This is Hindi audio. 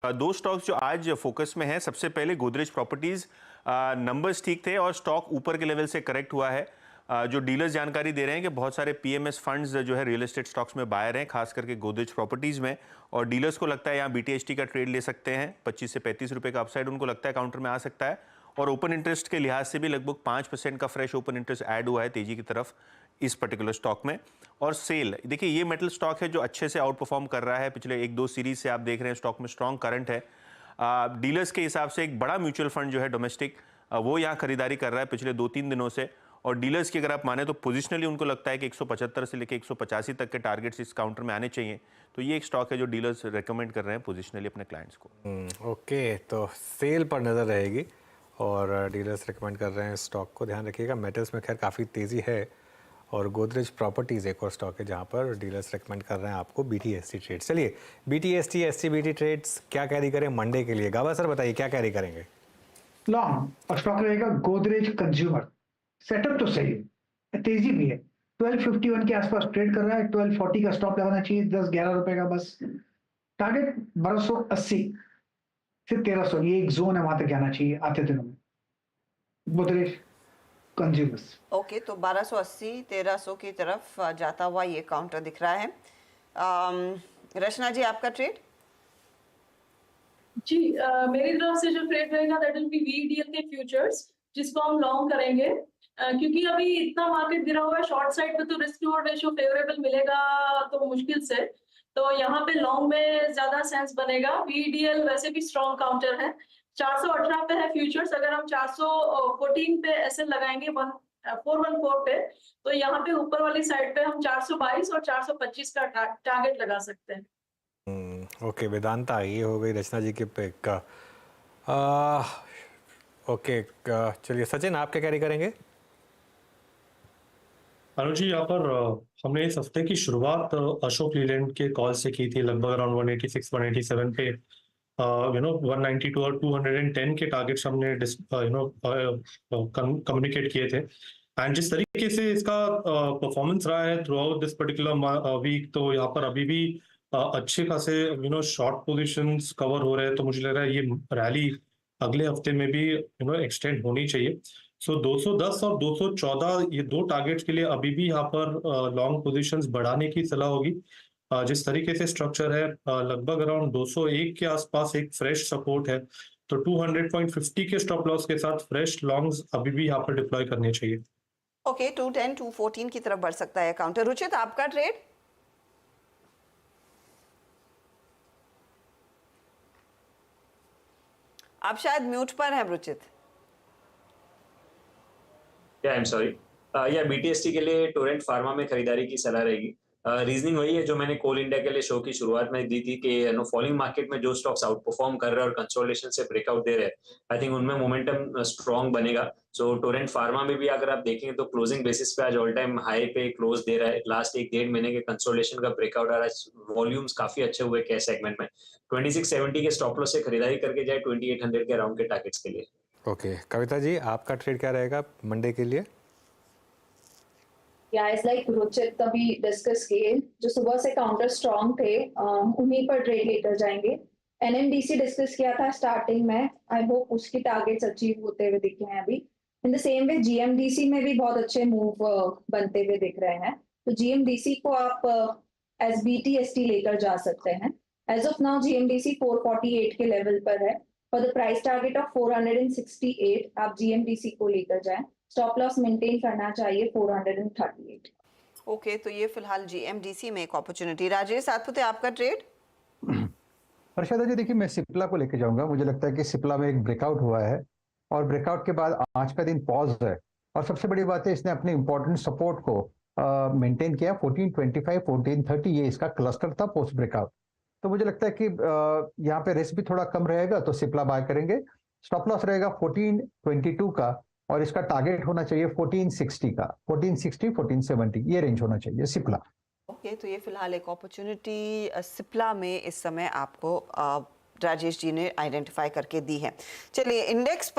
दो स्टॉक्स जो आज फोकस में हैं, सबसे पहले गोदरेज प्रॉपर्टीज। नंबर्स ठीक थे और स्टॉक ऊपर के लेवल से करेक्ट हुआ है। जो डीलर्स जानकारी दे रहे हैं कि बहुत सारे पीएमएस फंड्स जो है रियल एस्टेट स्टॉक्स में बायर हैं, खास करके गोदरेज प्रॉपर्टीज में, और डीलर्स को लगता है यहाँ बीटीएसटी का ट्रेड ले सकते हैं। 25 से 35 रुपए का अपसाइड उनको लगता है काउंटर में आ सकता है। और ओपन इंटरेस्ट के लिहाज से भी लगभग 5% का फ्रेश ओपन इंटरेस्ट ऐड हुआ है तेजी की तरफ इस पर्टिकुलर स्टॉक में। और सेल, देखिए ये मेटल स्टॉक है जो अच्छे से आउट परफॉर्म कर रहा है। पिछले 1-2 सीरीज से आप देख रहे हैं स्टॉक में स्ट्रॉन्ग करंट है। डीलर्स के हिसाब से एक बड़ा म्यूचुअल फंड जो है डोमेस्टिक, वो यहाँ खरीदारी कर रहा है पिछले 2-3 दिनों से। और डीलर्स की अगर आप माने तो पोजिशनली उनको लगता है कि 175 से लेकर 185 तक के टारगेट्स इस काउंटर में आने चाहिए। तो ये एक स्टॉक है जो डीलर्स रेकमेंड कर रहे हैं पोजिशनली अपने क्लाइंट्स को। ओके, तो सेल पर नज़र रहेगी और डीलर्स रिकमेंड कर रहे हैं स्टॉक को। ध्यान रखिएगा, मेटल्स में खैर काफ़ी तेज़ी है। और गोदरेज प्रॉपर्टीज़ एक और स्टॉक है जहां पर डीलर्स रेकमेंड कर रहे हैं आपको बीटीएसटी ट्रेड। चलिए, बीटीएसटी एसटीबीटी ट्रेड्स क्या कैरी करें मंडे के लिए? गाबा सर बताइए क्या कैरी करेंगे? लॉन्ग और स्टॉक रहेगा गोदरेज कंज्यूमर। सेटअप तो सही है, तेजी भी है। 1251 के आसपास ट्रेड कर रहा है। 1240 का स्टॉप लगाना चाहिए, 10-11 रुपए का बस। टारगेट 1280 से 1300, ये एक जोन है, वहां तक जाना चाहिए आते दिनों में गोदरेज कंज्यूमर्स। ओके, तो 1280 1300 की तरफ जाता हुआ ये काउंटर दिख रहा है। रचना जी, आपका ट्रेड? जी, मेरी तरफ से जो ट्रेड रहेगा दैट विल बी वीडीएल के फ्यूचर्स, जिसको हम लॉन्ग करेंगे। क्योंकि अभी इतना मार्केट गिरा हुआ है, शॉर्ट साइड पे तो रिस्क रिवॉर्ड रेशियो फेवरेबल मिलेगा तो मुश्किल से, तो यहाँ पे लॉन्ग में ज्यादा सेंस बनेगा। वीडीएल वैसे भी स्ट्रॉन्ग काउंटर है। 418 पे है फ्यूचर्स। अगर हम 414 पे एसएल लगाएंगे 414 पे, तो यहाँ पे ऊपर वाली साइड पे हम 422 और 425 का टारगेट लगा सकते हैं। ओके वेदांता, ये हो गई रचना जी के पिक का। ओके, चलिए सचिन, आप क्या कैरी करेंगे? अनुज जी, यहाँ पर हमने इस हफ्ते की शुरुआत अशोक लीलैंड के कॉल से की थी, लगभग अराउंड 186 187 पे 192 और 210 के टारगेट्स हमने कम्युनिकेट किए थे। एंड जिस तरीके से इसका परफॉर्मेंस रहा है throughout this particular week, तो यहाँ पर अभी भी अच्छे खासे शॉर्ट पोजीशंस कवर हो रहे हैं। तो मुझे लग रहा है ये रैली अगले हफ्ते में भी एक्सटेंड होनी चाहिए। सो 210 और 214 ये दो टारगेट्स के लिए अभी भी यहाँ पर लॉन्ग पोजीशंस बढ़ाने की सलाह होगी। जिस तरीके से स्ट्रक्चर है, लगभग अराउंड 201 के आसपास एक फ्रेश सपोर्ट है, तो 200.50 के स्टॉप लॉस के साथ फ्रेश लॉन्ग्स अभी भी यहाँ पर डिप्लॉय करने चाहिए। ओके, 210 214 की तरफ बढ़ सकता है काउंटर। रुचित, आपका ट्रेड? आप शायद म्यूट पर हैं रुचित। I am sorry. या बीटीएसटी के लिए टोरेंट फार्मा में खरीदारी की सलाह रहेगी। रीजनिंग वही है जो मैंने कोल इंडिया के लिए शो की शुरुआत में दी थी कि फॉलिंग मार्केट में जो स्टॉक्स आउट परफॉर्म कर रहे हैं और कंसोलिडेशन से ब्रेकआउट दे रहे हैं, आई थिंक उनमें मोमेंटम स्ट्रॉन्ग बनेगा। सो टोरेंट फार्मा में भी अगर आप देखेंगे तो क्लोजिंग बेसिस पे आज ऑल टाइम हाई पे क्लोज दे रहा है। लास्ट 1-1.5 महीने के कंसोलिडेशन का ब्रेकआउट आ रहा है। वॉल्यूम्स काफी अच्छे हुए कैश सेगमेंट में। 2670 के स्टॉप लॉस से खरीदारी करके जाए 2800 के अराउंड के टारगेट्स के लिए। ओके, कविता जी, आपका ट्रेड क्या रहेगा मंडे के लिए? या इट्स लाइक रुचित अभी डिस्कस किए, जो सुबह से काउंटर स्ट्रॉन्ग थे उन्हीं पर ट्रेड लेकर जाएंगे। एनएमडीसी डिस्कस किया था स्टार्टिंग में, आई होप उसकी टारगेट्स अचीव होते हुए दिखे हैं अभी। In the same way GMDC में भी बहुत अच्छे मूव बनते हुए दिख रहे हैं, तो जीएमडीसी को आप एस बीटीएसटी लेकर जा सकते हैं। एज ऑफ नाउ जीएमडीसी 448 के लेवल पर है। For the price target of 468 आप जीएमडीसी को लेकर जाएं। स्टॉप लॉस मेंटेन करना चाहिए 438। ओके, तो ये फिलहाल जीएमडीसी में एक अपॉर्चुनिटी। राजेश सातपुते, आपका ट्रेड? हर्षदा जी, देखिए मैं सिप्ला को लेके जाऊंगा। मुझे लगता है कि सिप्ला में एक ब्रेकआउट हुआ है और ब्रेकआउट के बाद आज का दिन पॉज है, और सबसे बड़ी बात है इसने अपने इंपॉर्टेंट सपोर्ट को मेंटेन किया। 1425 1430 ये इसका क्लस्टर था पोस्ट ब्रेकआउट। तो मुझे लगता है कि यहाँ पे रिस्क भी थोड़ा कम रहेगा, तो सिप्ला बाय करेंगे। स्टॉप लॉस रहेगा 1422 का, और इसका टारगेट होना चाहिए 1460 का। 1460 1470 ये रेंज होना चाहिए सिप्ला। ओके, तो ये फिलहाल एक अपॉर्चुनिटी सिप्ला में इस समय आपको राजेश जी ने आइडेंटिफाई करके दी है। चलिए इंडेक्स